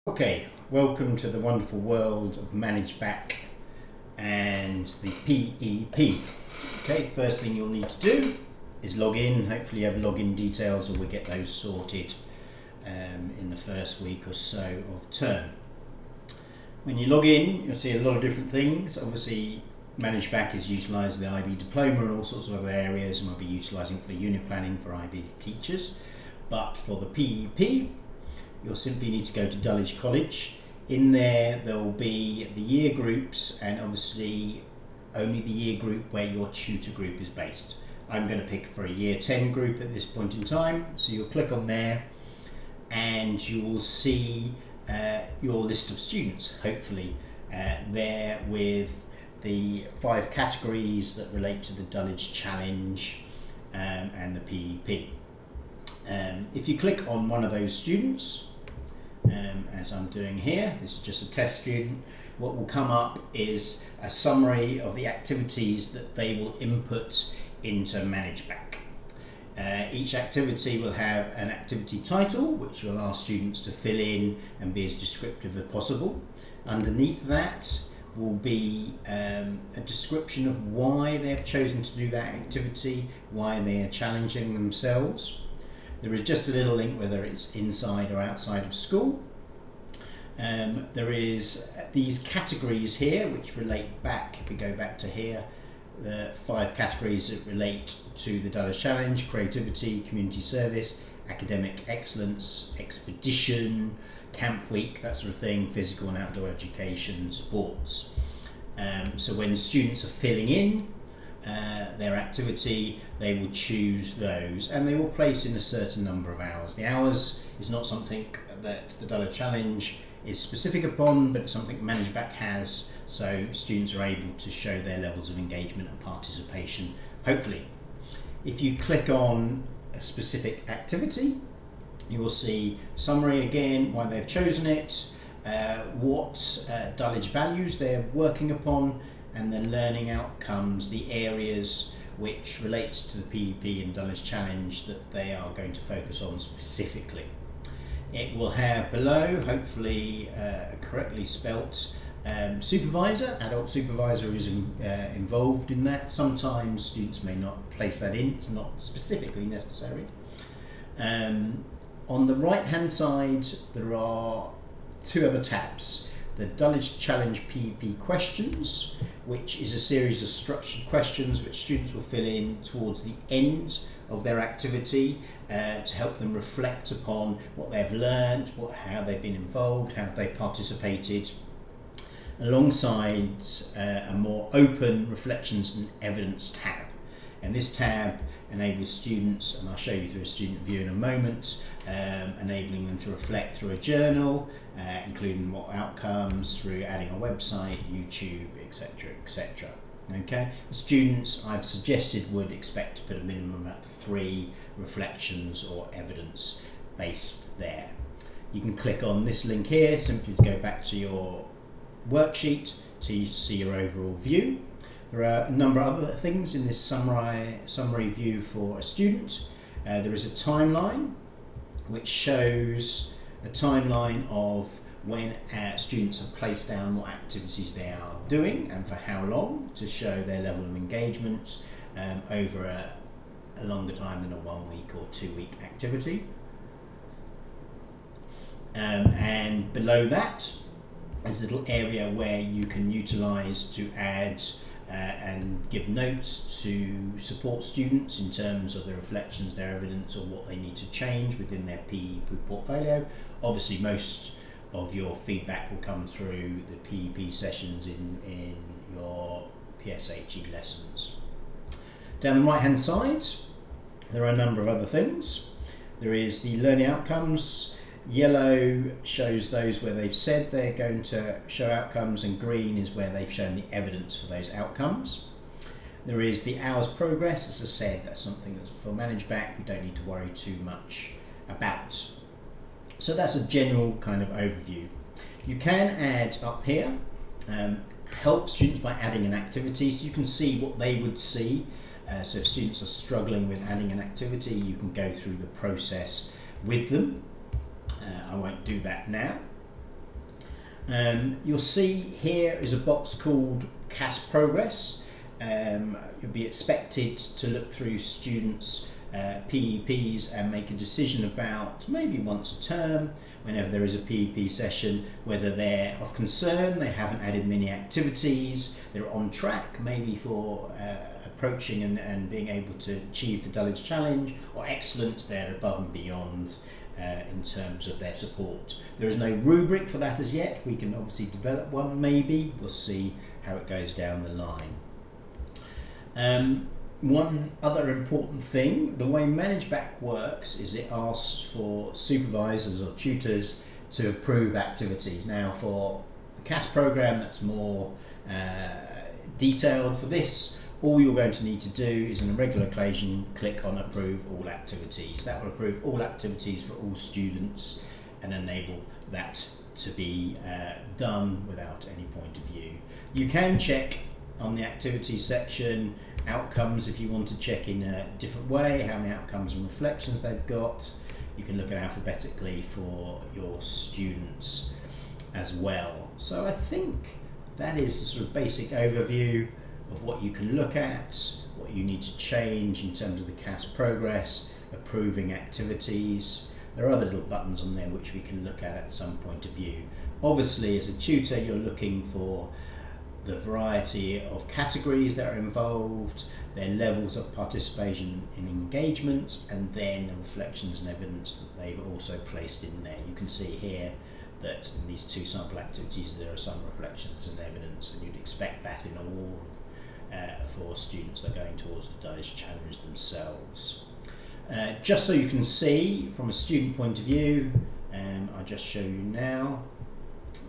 Okay, welcome to the wonderful world of ManageBAC and the PEP. Okay, first thing you'll need to do is log in. Hopefully you have login details, or we get those sorted in the first week or so of term. When you log in, you'll see a lot of different things. Obviously, ManageBAC is utilising the IB diploma and all sorts of other areas, and we'll be utilising for unit planning for IB teachers. But for the PEP, you'll simply need to go to Dulwich College. In there will be the year groups, and obviously only the year group where your tutor group is based. I'm going to pick for a year 10 group at this point in time, so you'll click on there and you will see your list of students, hopefully there, with the 5 categories that relate to the Dulwich Challenge and the PEP. If you click on one of those students, as I'm doing here, this is just a test student, what will come up is a summary of the activities that they will input into ManageBAC. Each activity will have an activity title, which will ask students to fill in and be as descriptive as possible. Underneath that will be a description of why they've chosen to do that activity, why they are challenging themselves. There is just a little link whether it's inside or outside of school. There is these categories here which relate back, if we go back to here, the 5 categories that relate to the Dulwich Challenge: creativity, community service, academic excellence, expedition, camp week, that sort of thing, physical and outdoor education, sports. So when students are filling in their activity, they will choose those and they will place in a certain number of hours. The hours is not something that the Dulwich Challenge is specific upon, but it's something ManageBAC has, so students are able to show their levels of engagement and participation, hopefully. If you click on a specific activity, you will see summary again, why they've chosen it, what Dulwich values they're working upon, and the learning outcomes, the areas which relate to the PEP and Dulwich Challenge that they are going to focus on specifically. It will have below, hopefully correctly spelt, supervisor. Adult supervisor is involved in that. Sometimes students may not place that in, it's not specifically necessary. On the right hand side there are 2 other tabs. The Dulwich Challenge PEP questions, which is a series of structured questions which students will fill in towards the end of their activity to help them reflect upon what they've learned, how they've been involved, how they participated, alongside a more open reflections and evidence tab. And this tab enables students, and I'll show you through a student view in a moment, enabling them to reflect through a journal, including what outcomes, through adding a website, YouTube, etc, etc. Okay, the students I've suggested would expect to put a minimum of 3 reflections or evidence based there. You can click on this link here simply to go back to your worksheet to see your overall view. There are a number of other things in this summary view for a student. There is a timeline which shows a timeline of when students have placed down what activities they are doing and for how long, to show their level of engagement over a longer time than a 1 week or 2 week activity. And below that is a little area where you can utilise to add and give notes to support students in terms of their reflections, their evidence, or what they need to change within their PEP portfolio. Obviously most of your feedback will come through the PEP sessions in your PSHE lessons. Down the right hand side there are a number of other things. There is the learning outcomes. Yellow shows those where they've said they're going to show outcomes, and green is where they've shown the evidence for those outcomes. There is the hours progress. As I said, that's something that's for ManageBAC we don't need to worry too much about. So that's a general kind of overview. You can add up here, help students by adding an activity, so you can see what they would see. So if students are struggling with adding an activity, you can go through the process with them. I won't do that now. You'll see here is a box called CAS Progress. You'll be expected to look through students' PEPs and make a decision about, maybe once a term, whenever there is a PEP session, whether they're of concern, they haven't added many activities, they're on track maybe for approaching and being able to achieve the Dulwich Challenge, or excellent, they're above and beyond in terms of their support. There is no rubric for that as yet. We can obviously develop one maybe. We'll see how it goes down the line. One other important thing, the way ManageBAC works is it asks for supervisors or tutors to approve activities. Now for the CAS program, that's more detailed. For this, all you're going to need to do is, on a regular occasion, click on approve all activities. That will approve all activities for all students and enable that to be done without any point of view. You can check on the activities section outcomes if you want to check in a different way, how many outcomes and reflections they've got. You can look at alphabetically for your students as well. So I think that is the sort of basic overview of what you can look at, what you need to change in terms of the CAS progress, approving activities. There are other little buttons on there which we can look at some point of view. Obviously, as a tutor, you're looking for the variety of categories that are involved, their levels of participation in engagement, and then the reflections and evidence that they've also placed in there. You can see here that in these two sample activities there are some reflections and evidence, and you'd expect that in all for students that are going towards the Dulwich Challenge themselves. Just so you can see from a student point of view, I'll just show you now.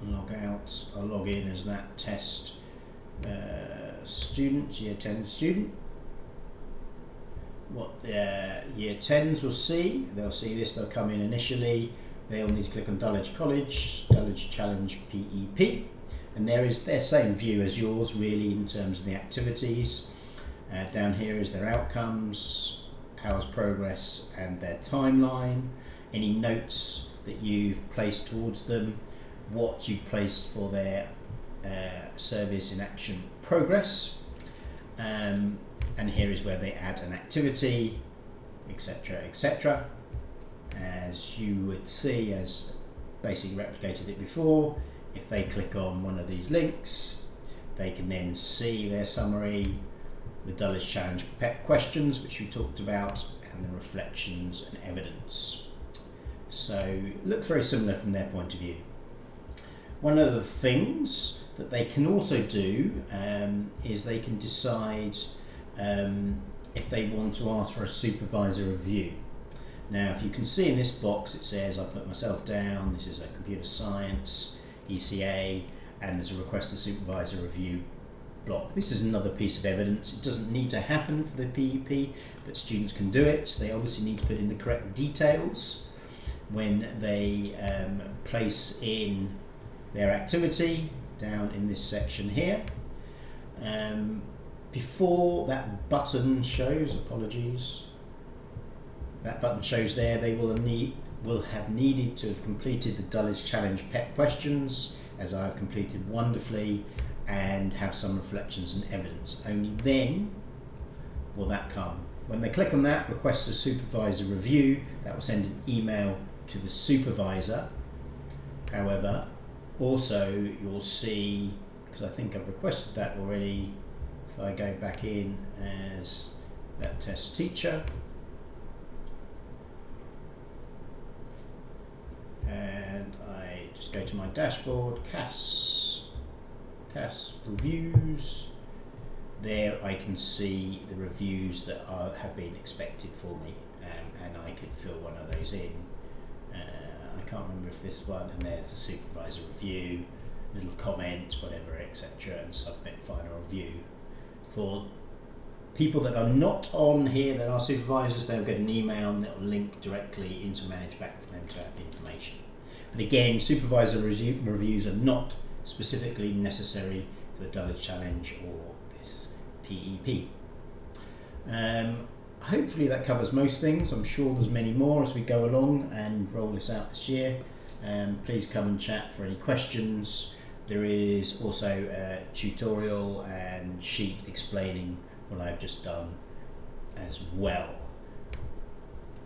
I'll log out, I'll log in as that test student, year 10 student. What the year 10s will see, they'll see this, they'll come in initially, they'll need to click on Dulwich College, Dulwich Challenge PEP, and there is their same view as yours really in terms of the activities. Down here is their outcomes, hours progress and their timeline, any notes that you've placed towards them, what you've placed for their service in action progress, and here is where they add an activity, etc, etc. As you would see, as basically replicated it before, if they click on one of these links, they can then see their summary, the Dulwich Challenge PEP questions which we talked about, and the reflections and evidence. So it looks very similar from their point of view. One of the things that they can also do is they can decide if they want to ask for a supervisor review. Now, if you can see in this box, it says I put myself down, this is a computer science, ECA, and there's a request for supervisor review block. This is another piece of evidence. It doesn't need to happen for the PEP, but students can do it. They obviously need to put in the correct details when they place in their activity down in this section here. Before that button shows, apologies, that button shows there, they will have needed to have completed the Dulwich Challenge PEP questions, as I've completed wonderfully, and have some reflections and evidence. Only then will that come. When they click on that, request a supervisor review, that will send an email to the supervisor. However, also you'll see, because I think I've requested that already, if I go back in as that test teacher, and I just go to my dashboard, CAS reviews. There I can see the reviews that have been expected for me, and I could fill one of those in. I can't remember if this one, and there's a supervisor review, little comment, whatever, etc., and submit final review. For people that are not on here that are supervisors, they'll get an email and they'll link directly into ManageBAC for them to have the information. But again, supervisor reviews are not specifically necessary for the Dulwich Challenge or this PEP. Hopefully that covers most things. I'm sure there's many more as we go along and roll this out this year. Please come and chat for any questions. There is also a tutorial and sheet explaining what I've just done as well.